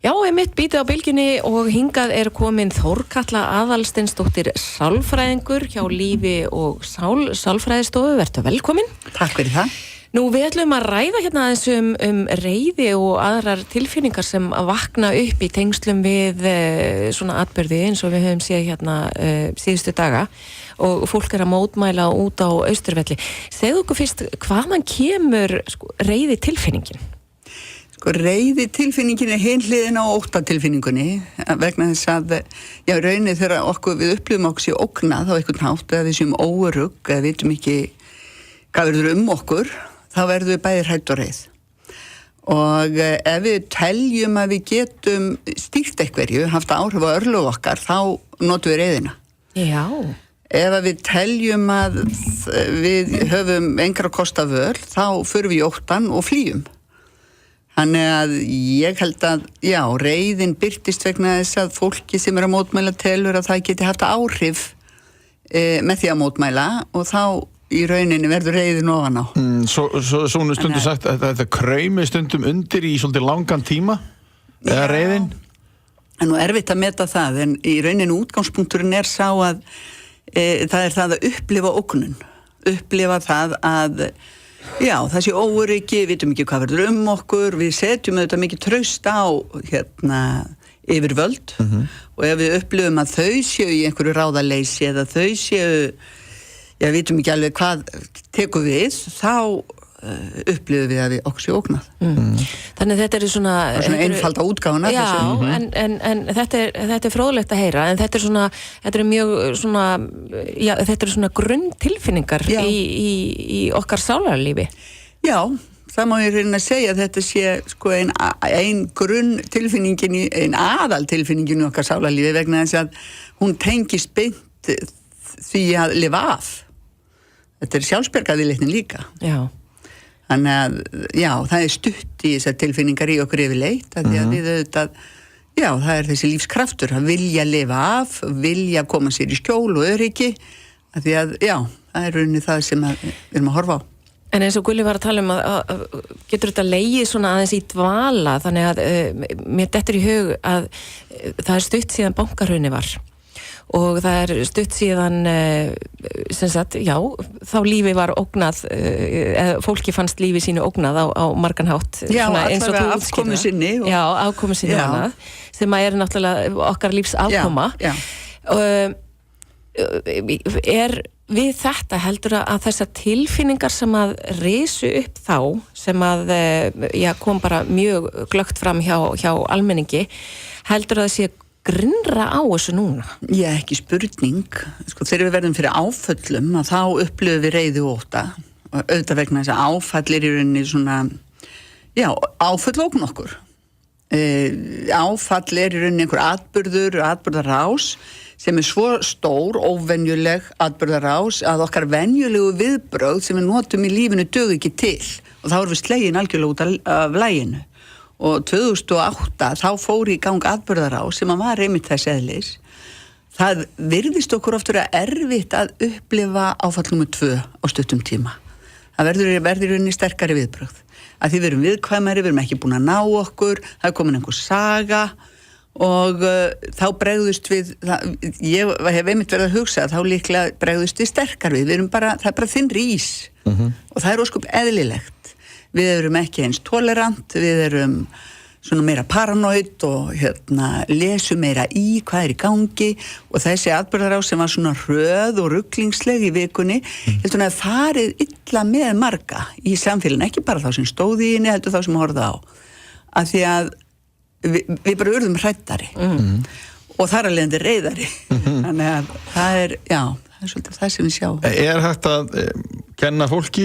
Já, mitt býtið á bylgjunni og hingað komin Þórkatla Aðalsteinsdóttir sálfræðingur hjá Lífi og Sálfræðistofu. Vertu velkomin. Takk fyrir það. Nú, við ætlum að ræða hérna aðeins reiði og aðrar tilfinningar sem að vakna upp í tengslum við svona atburði eins og við höfum séð hérna síðustu daga og fólk að mótmæla út á Austurvelli. Segðu okkur fyrst, hvaðan kemur reiði tilfinningin? Reiði tilfinningin hin hliðin á óttatilfinningunni vegna þess að raunir þegar við upplifum okkur sér ógnað á einhvern hátt eða við séum óörugg eða vitum ekki hvað verður okkur, þá verðum við bæði hrædd og reið. Og ef við teljum að við getum stýrt einhverju, haft áhrif á örlög okkar, þá notum við reiðina. Já. Ef við teljum að við höfum engra kosta völ, þá förum við í óttan og flýjum. Þannig að ég held að, reiðin birtist vegna þess að fólki sem að mótmæla telur að það geti haft áhrif með því að mótmæla og þá í rauninni verður reiðin ofan á. Svo stundum sagt að þetta kraumi stundum undir í svolítið langan tíma, eða reiðin? En nú erfitt að meta það, en í rauninni útgangspunkturinn sá að það það að upplifa ógnun, upplifa það að það sé óöryggi, við vitum ekki hvað verður okkur, við setjum auðvitað mikið traust á yfirvöld og ef við upplifum að þau séu í einhverju ráðaleysi eða þau séu, við vitum ekki alveg hvað tekur við, þá upplifum við að við okkur séu ógnað. Þannig þetta svona einfalda útgáfuna. Já, en þetta fróðlegt að heyra, en þetta mjög svona, þetta svona grunntilfinningar í okkar sálarlífi. Já, það má ég reyna að segja að þetta sé ein grunntilfinningin, ein aðaltilfinningin í okkar sálarlífi vegna þess að hún tengist beint því að lifa af. Þetta sjálfsbjargarviðleitnin líka. Já. Þannig að, það stutt í þessar tilfinningar í okkur yfirleitt, að því að við auðvitað, það þessi lífskraftur, að vilja lifa af, vilja koma sér í skjól og öryggi, að því að, það rauninni það sem við erum að horfa á. En eins og Gulli var að tala að getur þetta legið svona aðeins í dvala, þannig að mér dettur í hug að það stutt síðan bankahrunið var. Og það stutt síðan þá lífi var ógnað fólki fannst lífi sínu ógnað á margan hátt eins og afkomu sinni afkomu sinni annað sem að náttúrulega okkar lífs afkoma við þetta heldur að þessar tilfinningar sem að risu upp þá sem að kom bara mjög glöggt fram hjá almenningi heldur að það sé grinnra á þessu núna? Ekki spurning. Þegar við verðum fyrir áföllum að þá upplifum við reiði og ótta og auðvitað vegna þess að áfall í rauninni svona áföll ógn okkur. Áfall í rauninni einhver atburðarás sem svo stór, óvenjuleg atburðarás að okkar venjulegu viðbrögð sem við notum í lífinu dug ekki til og þá erum við slegin algjörlega út af laginu. Og 2008 þá fór í gang atburðarás sem var einmitt þess eðlis. Það virðist okkur oft vera erfitt að upplifa áfall númer 2 á stuttum tíma. Það verður rauninni sterkari viðbrögð. Að því við erum viðkvæmari, við erum ekki búin að ná okkur, það komin einhver saga og þá bregðust við, ég hef einmitt verið að hugsa að þá líklega bregðust við sterkar við erum bara, það bara þynnri ís og það ósköp eðlilegt. Við erum ekki eins tolerant, við erum svona meira paranoid og lesum meira í hvað í gangi og þessi atburðarás sem var svona hröð og ruglingsleg í vikunni, heldur að farið illa með marga í samfélaginu, ekki bara þá sem stóði í henni, heldur þá sem horfði á. Að því að við bara urðum hræddari og þar að leiðandi reiðari. Þannig að það er svolítið það sem við sjáum. Hægt að kenna fólki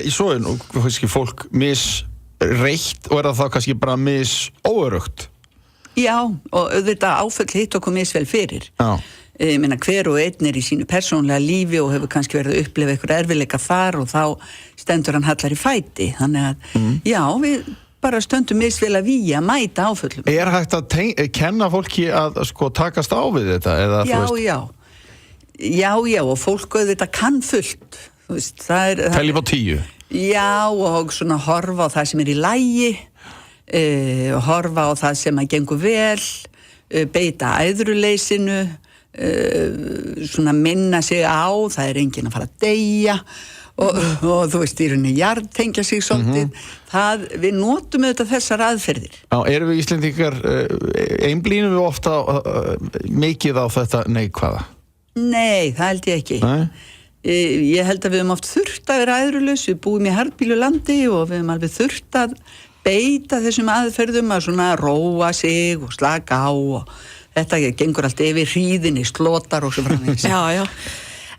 í svoðin og fólk misreitt og það þá kannski bara misóörugt? Já, og auðvitað áföll hitt okkur misvel fyrir. Ég meina hver og einn í sínu persónlega lífi og hefur kannski verið að upplifa eitthvað erfiðleika þar og þá stendur hann hallar í fæti. Þannig að við bara stöndum misvel að víja mæta áföllum. Hægt að kenna fólki að takast á við þetta? Já, og fólk auðvitað kann fullt. Telja á 10? Já, og svona horfa á það sem í lagi horfa á það sem að gengur vel, beita æðruleysinu, svona minna sig á, það er enginn að fara að deyja og þú veist, í rauninni jarðtengja sig svolítið, við notum auðvitað þessar aðferðir. Já, erum við Íslendingar, einblínum við ofta mikið á þetta neikvæða? Nei, það held ég ekki. Ég held að við höfum oft þurft að vera æðrulaus, við búum í harðbýlu landi og við höfum alveg þurft að beita þessum aðferðum að svona róa sig og slaka á og þetta gengur allt yfir hríðinni, slotar og svo framvegis. Já.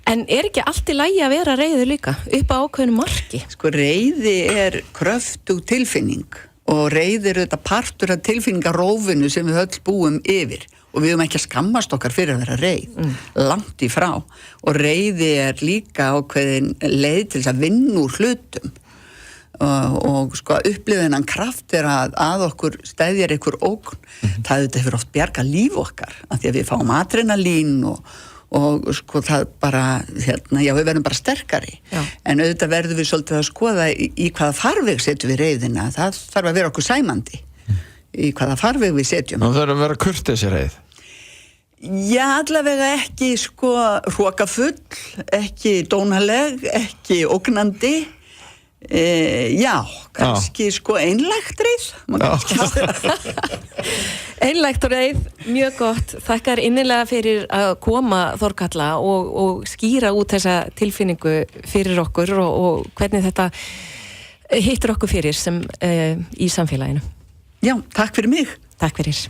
En ekki allt í lagi að vera reiður líka upp á ákveðnu marki? Sko, reiði er kröftug tilfinning og reiði er þetta partur af tilfinningarófinu sem við öll búum yfir og við höfum ekki að skammast okkar fyrir að vera reið, langt í frá. Og reiði er líka ákveðin leið til þess að vinna úr hlutum og sko upplifðinan kraft er að okkur stæðjar ykkur ógn. Það hefur oft bjargað líf okkar af því að við fáum adrenalín og sko það bara við verðum bara sterkari. En auðvitað verðum við svolítið að skoða í hvaða farveg setjum við reiðina. Það þarf að vera okkur sæmandi í hvaða farveg við setjum. Það þarf að vera kurteisi reið. Já, allavega ekki sko hrokafull, ekki dónaleg, ekki ógnandi. Kannski sko einlægt reið. Einlægt reið, mjög gott. Þakka þér innilega fyrir að koma, Þorkatla, og skýra út þessa tilfinningu fyrir okkur og hvernig þetta hittir okkur fyrir sem í samfélaginu. Já, takk fyrir mig. Takk fyrir.